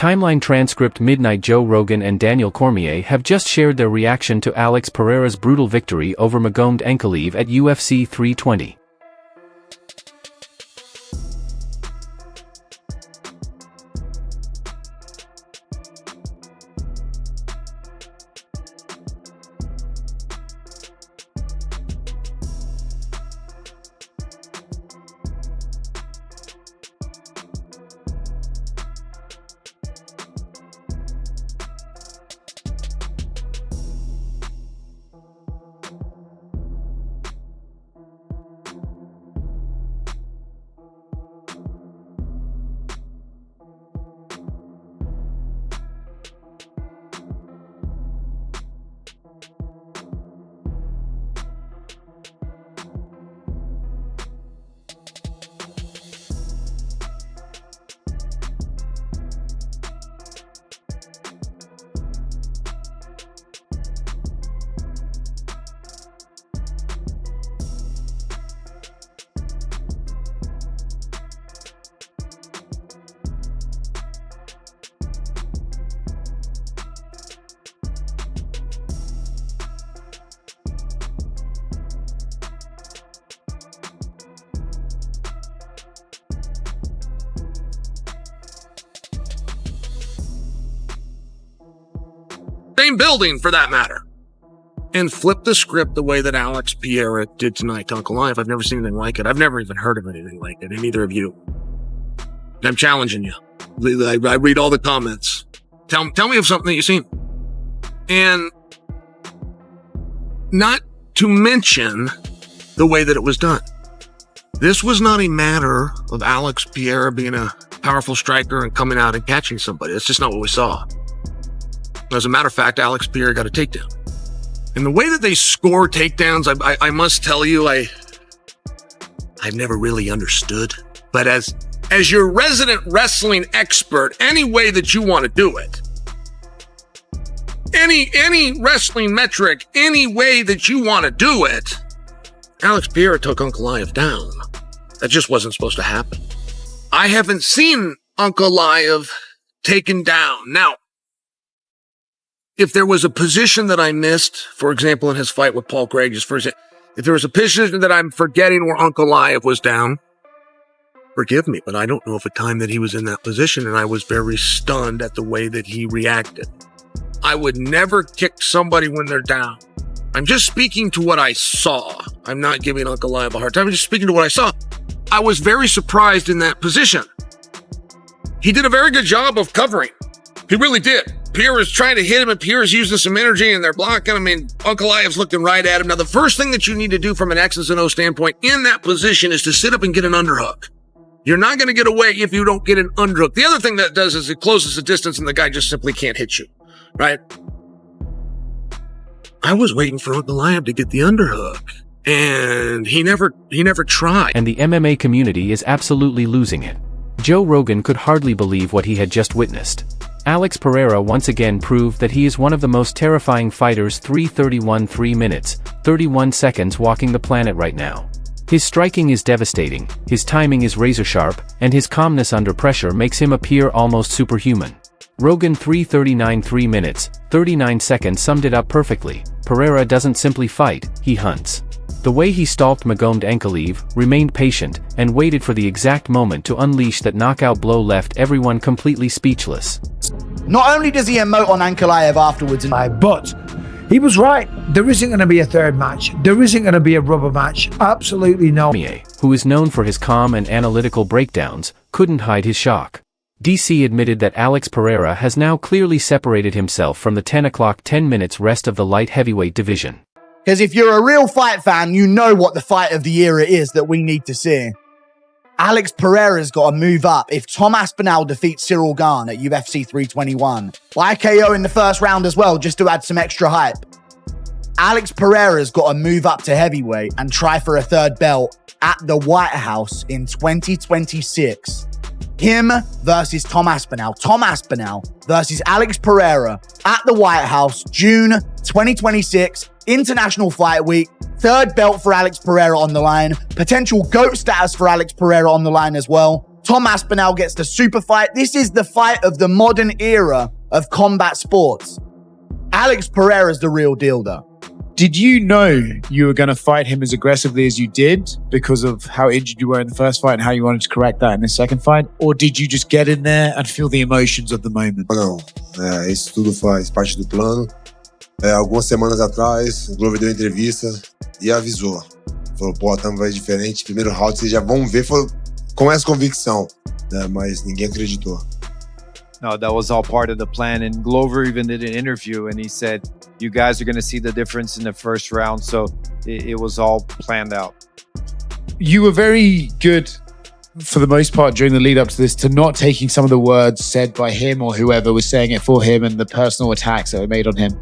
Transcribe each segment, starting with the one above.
Timeline transcript Midnight Joe Rogan and Daniel Cormier have just shared their reaction to Alex Pereira's brutal victory over Magomed Ankalaev at UFC 320. Same building, for that matter. And flip the script the way that Alex Pereira did tonight to Ankalaev. I've never seen anything like it. I've never even heard of anything like it, and neither of you. I'm challenging you. I read all the comments. Tell me of something that you've seen. And not to mention the way that it was done. This was not a matter of Alex Pereira being a powerful striker and coming out and catching somebody. That's just not what we saw. As a matter of fact, Alex Pereira got a takedown. And the way that they score takedowns, I must tell you, I've never really understood. But as your resident wrestling expert, any way that you want to do it, any wrestling metric, any way that you want to do it, Alex Pereira took Ankalaev down. That just wasn't supposed to happen. I haven't seen Ankalaev taken down. Now, if there was a position that I missed, for example, in his fight with Paul Craig, if there was a position that I'm forgetting where Ankalaev was down, forgive me, but I don't know of a time that he was in that position, and I was very stunned at the way that he reacted. I would never kick somebody when they're down. I'm just speaking to what I saw. I'm not giving Ankalaev a hard time. I'm just speaking to what I saw. I was very surprised in that position. He did a very good job of covering. He really did. Pierre was trying to hit him, and Pierre's using some energy, and they're blocking him, and Ankalaev's looking right at him. Now, the first thing that you need to do from an X's and O standpoint in that position is to sit up and get an underhook. You're not going to get away if you don't get an underhook. The other thing that does is it closes the distance, and the guy just simply can't hit you, right? I was waiting for Ankalaev to get the underhook, and he never tried. And the MMA community is absolutely losing it. Joe Rogan could hardly believe what he had just witnessed. Alex Pereira once again proved that he is one of the most terrifying fighters 3 minutes, 31 seconds walking the planet right now. His striking is devastating, his timing is razor-sharp, and his calmness under pressure makes him appear almost superhuman. Rogan 3 minutes, 39 seconds summed it up perfectly. Pereira doesn't simply fight, he hunts. The way he stalked Magomed Ankalaev, remained patient, and waited for the exact moment to unleash that knockout blow left everyone completely speechless. Not only does he emote on Ankalaev afterwards, but he was right. There isn't going to be a third match. There isn't going to be a rubber match. Absolutely no. Cormier, who is known for his calm and analytical breakdowns, couldn't hide his shock. DC admitted that Alex Pereira has now clearly separated himself from the 10 minutes rest of the light heavyweight division. Because if you're a real fight fan, you know what the fight of the era is that we need to see. Alex Pereira's got to move up. If Tom Aspinall defeats Cyril Gane at UFC 321, by KO in the first round as well, just to add some extra hype, Alex Pereira's got to move up to heavyweight and try for a third belt at the White House in 2026. Him versus Tom Aspinall. Tom Aspinall versus Alex Pereira at the White House, June 2026, International Fight Week. Third belt for Alex Pereira on the line. Potential GOAT status for Alex Pereira on the line as well. Tom Aspinall gets the super fight. This is the fight of the modern era of combat sports. Alex Pereira's the real deal, though. Did you know you were going to fight him as aggressively as you did because of how injured you were in the first fight and how you wanted to correct that in the second fight? Or did you just get in there and feel the emotions of the moment? Não, isso tudo faz parte do plano. Algumas semanas atrás, o Glover deu entrevista e avisou. Falou, Poatan vai diferente, primeiro round vocês já vão ver com essa convicção. Mas ninguém acreditou. No, that was all part of the plan. And Glover even did an interview and he said, you guys are going to see the difference in the first round. So it was all planned out. You were very good, for the most part, during the lead up to this, to not taking some of the words said by him or whoever was saying it for him and the personal attacks that were made on him.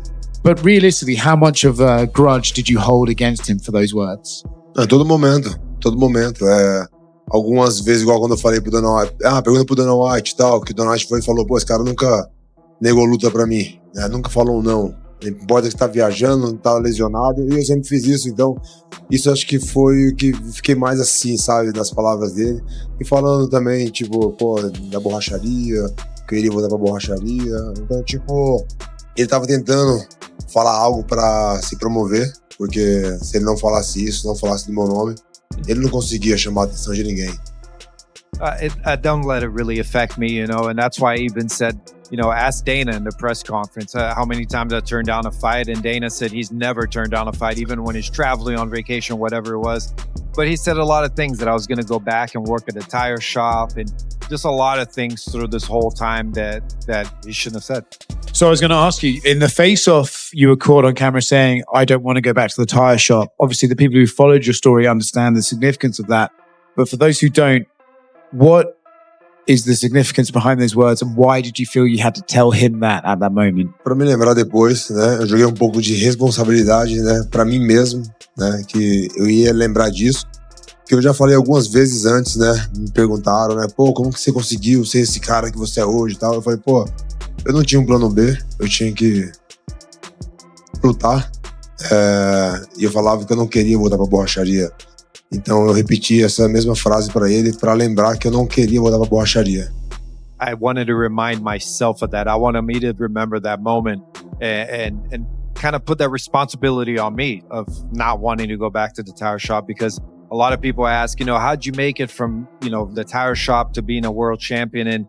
But realistically, how much of a grudge did you hold against him for those words? Todo momento. Algumas vezes, igual quando eu falei pro Dana White, pergunta pro Dana White e tal, que o Dana White foi e falou, esse cara nunca negou luta pra mim, nunca falou um não. Não importa que tá viajando, não tá lesionado, e eu sempre fiz isso, então isso acho que foi o que fiquei mais assim, sabe, das palavras dele. E falando também, tipo, da borracharia, que eu iria voltar pra borracharia. Então, tipo, ele tava tentando falar algo pra se promover, porque se ele não falasse isso, não falasse do meu nome, ele não conseguia chamar a atenção de ninguém. Don't let it really affect me, you know, and that's why I even said, you know, ask Dana in the press conference how many times I turned down a fight, and Dana said he's never turned down a fight, even when he's traveling on vacation, whatever it was. But he said a lot of things that I was going to go back and work at a tire shop, and just a lot of things through this whole time that he shouldn't have said. So I was going to ask you, in the face-off, you were caught on camera saying, I don't want to go back to the tire shop. Obviously, the people who followed your story understand the significance of that. But for those who don't, what is the significance behind those words, and why did you feel you had to tell him that at that moment? Para me lembrar depois, né, eu joguei um pouco de responsabilidade, né, para mim mesmo, né, que eu ia lembrar disso, que eu já falei algumas vezes antes, né, me perguntaram, né, como que você conseguiu ser esse cara que você é hoje e tal. Eu falei, eu não tinha um plano B, eu tinha que lutar, e eu falava que eu não queria voltar pra borracharia. Então eu repeti essa mesma frase para ele, para lembrar que eu não queria voltar pra borracharia. I wanted to remind myself of that. I wanted me to remember that moment and kind of put that responsibility on me of not wanting to go back to the tire shop, because a lot of people ask, you know, how'd you make it from, you know, the tire shop to being a world champion? And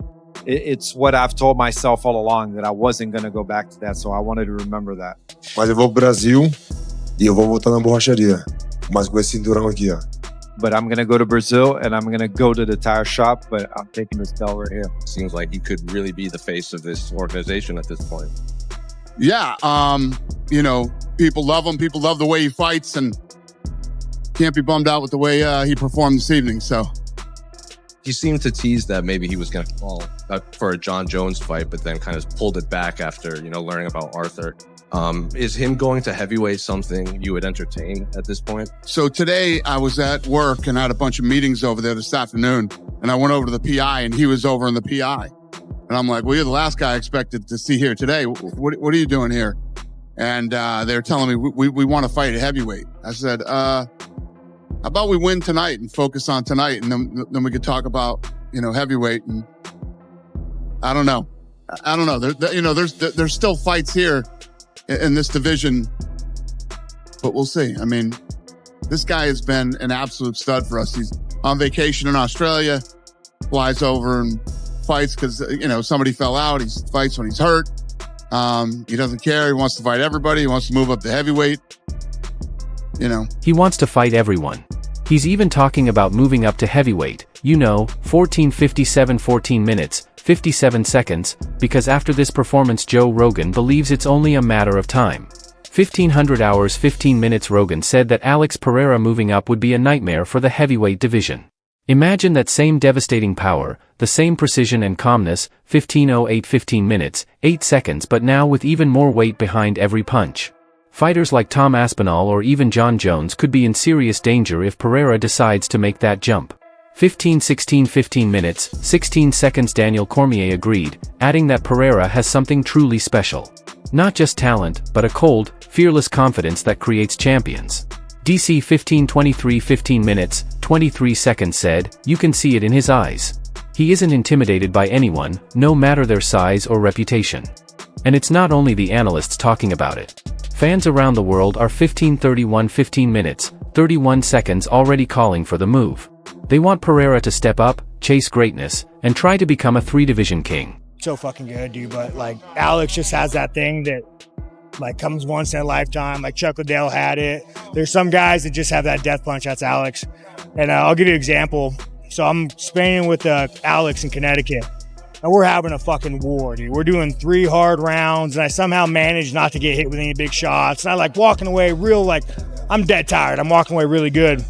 it's what I've told myself all along, that I wasn't going to go back to that. So I wanted to remember that. Mas eu vou pro Brasil e eu vou voltar na borracharia. Mas com esse cinturão aqui, ó. But I'm going to go to Brazil and I'm going to go to the tire shop, but I'm taking this belt right here. Seems like he could really be the face of this organization at this point. Yeah, you know, people love him. People love the way he fights, and can't be bummed out with the way he performed this evening, so. He seemed to tease that maybe he was going to fall for a John Jones fight, but then kind of pulled it back after, you know, learning about Arthur. Is him going to heavyweight something you would entertain at this point? So today I was at work and I had a bunch of meetings over there this afternoon, and I went over to the PI and he was over in the PI. And I'm like, well, you're the last guy I expected to see here today. What are you doing here? And they're telling me we want to fight at heavyweight. I said, how about we win tonight and focus on tonight, and then we could talk about, you know, heavyweight. And I don't know. You know, there's still fights here in this division, but we'll see. I mean, this guy has been an absolute stud for us. He's on vacation in Australia, flies over and fights because, you know, somebody fell out. He fights when he's hurt. He doesn't care. He wants to fight everybody. He wants to move up to heavyweight. You know, he wants to fight everyone. He's even talking about moving up to heavyweight, you know, 14 minutes, 57 seconds, because after this performance Joe Rogan believes it's only a matter of time. 1500 hours 15 minutes. Rogan said that Alex Pereira moving up would be a nightmare for the heavyweight division. Imagine that same devastating power, the same precision and calmness, 15:08 15 minutes, 8 seconds, but now with even more weight behind every punch. Fighters like Tom Aspinall or even John Jones could be in serious danger if Pereira decides to make that jump. 15:16 15 minutes, 16 seconds. Daniel Cormier agreed, adding that Pereira has something truly special. Not just talent, but a cold, fearless confidence that creates champions. DC 15:23 15 minutes, 23 seconds said, you can see it in his eyes. He isn't intimidated by anyone, no matter their size or reputation. And it's not only the analysts talking about it. Fans around the world are 15 minutes, 31 seconds already calling for the move. They want Pereira to step up, chase greatness, and try to become a 3-division king. So fucking good, dude. But like Alex just has that thing that like comes once in a lifetime. Like Chuck Liddell had it. There's some guys that just have that death punch. That's Alex. And I'll give you an example. So I'm sparring with Alex in Connecticut. And we're having a fucking war, dude. We're doing 3 hard rounds, and I somehow managed not to get hit with any big shots. And I like walking away real, like, I'm dead tired. I'm walking away really good.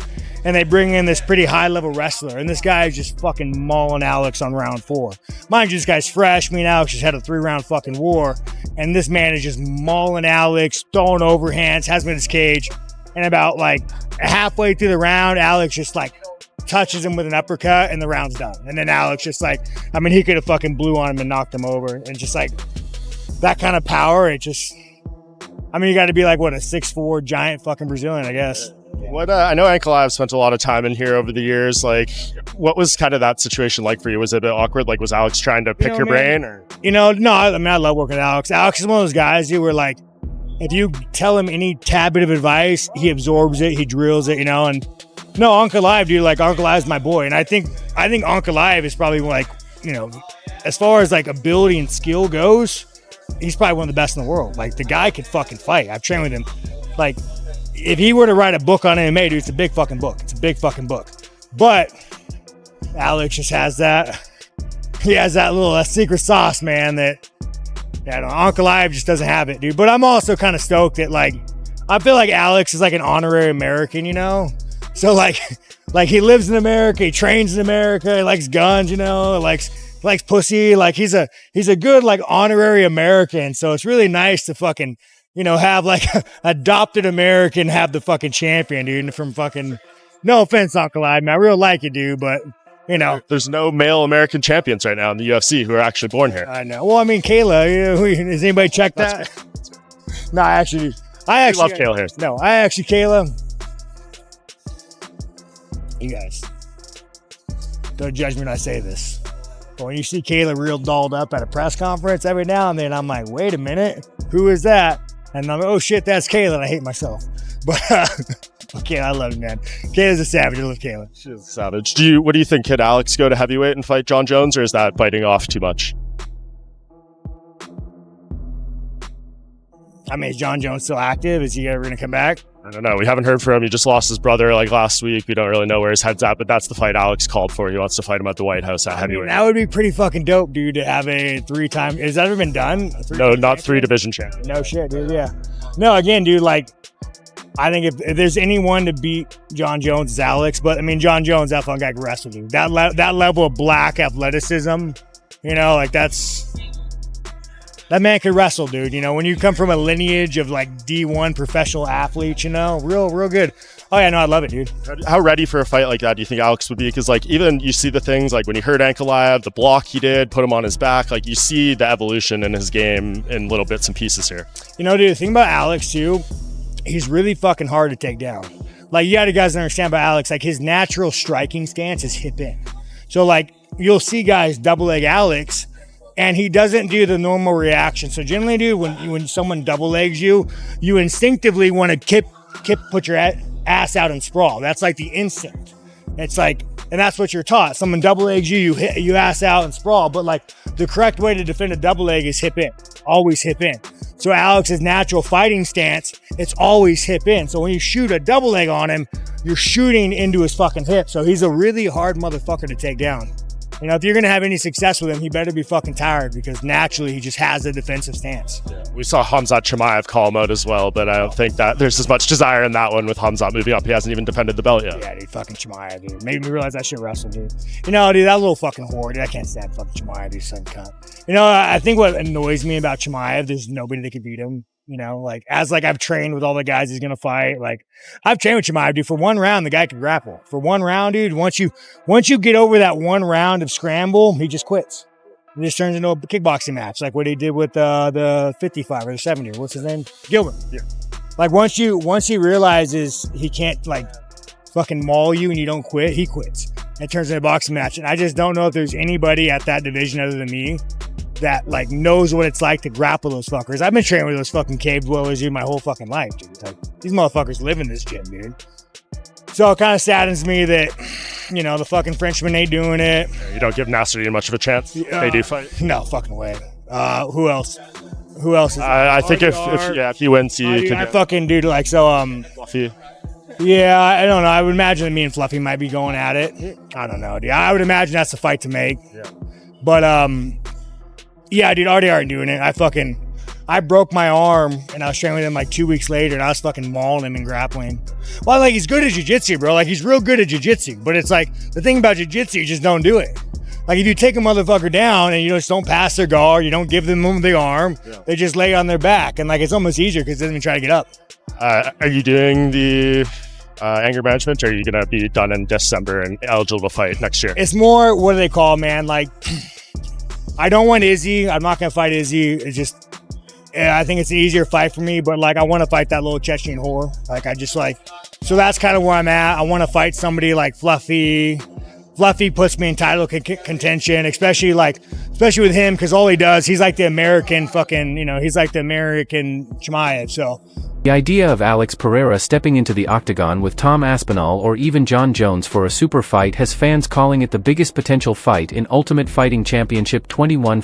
And they bring in this pretty high-level wrestler, and this guy is just fucking mauling Alex on round 4. Mind you, this guy's fresh. Me and Alex just had a 3-round fucking war, and this man is just mauling Alex, throwing overhands, has him in his cage. And about, like, halfway through the round, Alex just, like, touches him with an uppercut, and the round's done. And then Alex just like, I mean, he could have fucking blew on him and knocked him over. And just like that kind of power, it just, I mean, you got to be like, what, a 6'4" giant fucking Brazilian, I guess. What I know Ankalaev spent a lot of time in here over the years. Like, what was kind of that situation like for you? Was it a bit awkward? Like, was Alex trying to pick your brain? Or no, I mean, I love working with Alex. Alex is one of those guys who were like, if you tell him any tad bit of advice, he absorbs it, he drills it, and no, Ankalaev, dude, like Ankalaev's my boy. And I think Ankalaev is probably like, as far as like ability and skill goes, he's probably one of the best in the world. Like the guy could fucking fight. I've trained with him. Like if he were to write a book on MMA, dude, it's a big fucking book. It's a big fucking book. But Alex just has that. He has that little secret sauce, man, that Ankalaev just doesn't have it, dude. But I'm also kind of stoked that like, I feel like Alex is like an honorary American, So like he lives in America, he trains in America, he likes guns, likes pussy. Like he's a good like honorary American. So it's really nice to fucking, have like adopted American have the fucking champion, dude. From fucking, no offense, Ankalaev, man, I really like it, dude, but there's no male American champions right now in the UFC who are actually born here. I know. Well, I mean, Kayla, has anybody checked that? No, I actually love Kayla here. No, Kayla. You guys, don't judge me when I say this, but when you see Kayla real dolled up at a press conference every now and then, I'm like, wait a minute, who is that? And I'm like, oh shit, that's Kayla, and I hate myself. But okay, I love you, man. Kayla's a savage. I love Kayla. She's a savage. What do you think? Could Alex go to heavyweight and fight John Jones, or is that biting off too much? I mean, is John Jones still active? Is he ever going to come back? I don't know. We haven't heard from him. He just lost his brother like last week. We don't really know where his head's at, but that's the fight Alex called for. He wants to fight him at the White House at heavyweight. That would be pretty fucking dope, dude, to have a 3-time. Has that ever been done? No, not 3-division champion. No shit, dude. Yeah. No, again, dude, like, I think if there's anyone to beat John Jones, it's Alex. But, I mean, John Jones, that fucking guy can wrestle, dude. That level of black athleticism, that man could wrestle, dude. When you come from a lineage of like D1 professional athletes, real good. Oh yeah, no, I love it, dude. How ready for a fight like that do you think Alex would be? Because like even you see the things like when he hurt Ankalaev, the block he did, put him on his back, like you see the evolution in his game in little bits and pieces here. Dude, the thing about Alex too, he's really fucking hard to take down. Like you gotta guys understand about Alex, like his natural striking stance is hip in. So like you'll see guys double leg Alex, and he doesn't do the normal reaction. So generally, dude, when someone double legs you, you instinctively want to put your ass out and sprawl. That's like the instinct. It's like, and that's what you're taught. Someone double legs you ass out and sprawl. But like the correct way to defend a double leg is hip in, always hip in. So Alex's natural fighting stance, it's always hip in. So when you shoot a double leg on him, you're shooting into his fucking hip. So he's a really hard motherfucker to take down. If you're going to have any success with him, he better be fucking tired because naturally he just has a defensive stance. Yeah. We saw Khamzat Chimaev call him out as well, but I don't think that there's as much desire in that one with Khamzat moving up. He hasn't even defended the belt yet. Yeah, dude, fucking Chimaev, dude. Made me realize I should wrestle, dude. Dude, that little fucking whore, dude. I can't stand fucking Chimaev, dude, son cunt. I think what annoys me about Chimaev, there's nobody that can beat him. I've trained with all the guys he's going to fight. Like, I've trained with Chimaev, dude. For one round, the guy can grapple. For one round, dude, once you get over that one round of scramble, he just quits. He just turns into a kickboxing match, like what he did with the 55 or the 70. What's his name? Gilbert. Yeah. Like, once he realizes he can't, like, fucking maul you and you don't quit, he quits. It turns into a boxing match. And I just don't know if there's anybody at that division other than me that like knows what it's like to grapple those fuckers. I've been training with those fucking cave dwellers, dude, my whole fucking life, dude. Like, these motherfuckers live in this gym, dude. So it kind of saddens me that, you know, the fucking Frenchmen ain't doing it. You don't give Nasruddin much of a chance. They do fight. No fucking way. Who else? Who else is I think if he wins, he dude, could. I fucking dude like so. Fluffy. Yeah, I don't know. I would imagine that me and Fluffy might be going at it. I don't know, dude. I would imagine that's the fight to make. Yeah. But yeah, dude, already aren't doing it. I broke my arm and I was training with him like 2 weeks later and I was fucking mauling him and grappling. Well, like he's good at jiu-jitsu, bro. Like he's real good at jiu-jitsu. But it's like the thing about jiu-jitsu, you just don't do it. Like if you take a motherfucker down and you just don't pass their guard, you don't give them the arm, they just lay on their back. And like it's almost easier because they doesn't even try to get up. Are you doing the anger management, or are you going to be done in December and eligible to fight next year? It's more, what do they call, man? Like, I don't want Izzy. I'm not going to fight Izzy. It's just, I think it's an easier fight for me, but like, I want to fight that little Chechen whore. Like, I just like, so that's kind of where I'm at. I want to fight somebody like Fluffy. Fluffy puts me in title contention, especially with him, because all he does, he's like the American fucking, you know, he's like the American Chimaev, so. The idea of Alex Pereira stepping into the octagon with Tom Aspinall or even John Jones for a super fight has fans calling it the biggest potential fight in Ultimate Fighting Championship 21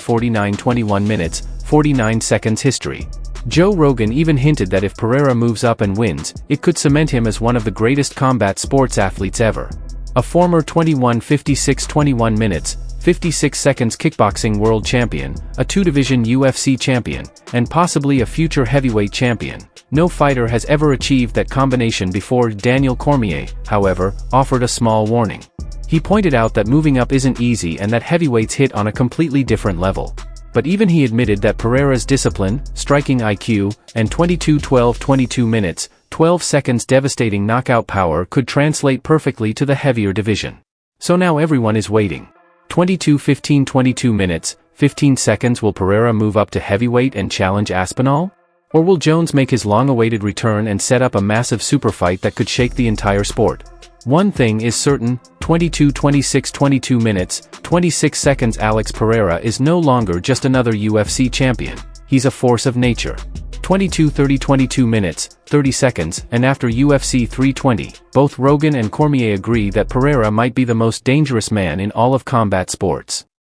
minutes, 49 seconds history. Joe Rogan even hinted that if Pereira moves up and wins, it could cement him as one of the greatest combat sports athletes ever. A former 21 minutes, 56 seconds kickboxing world champion, a two-division UFC champion, and possibly a future heavyweight champion. No fighter has ever achieved that combination before. Daniel Cormier, however, offered a small warning. He pointed out that moving up isn't easy and that heavyweights hit on a completely different level. But even he admitted that Pereira's discipline, striking IQ, and 22 minutes, 12 seconds devastating knockout power could translate perfectly to the heavier division. So now everyone is waiting. 22 minutes, 15 seconds. Will Pereira move up to heavyweight and challenge Aspinall? Or will Jones make his long-awaited return and set up a massive super fight that could shake the entire sport? One thing is certain, 22 minutes, 26 seconds. Alex Pereira is no longer just another UFC champion, he's a force of nature. 22 minutes, 30 seconds, and after UFC 320, both Rogan and Cormier agree that Pereira might be the most dangerous man in all of combat sports.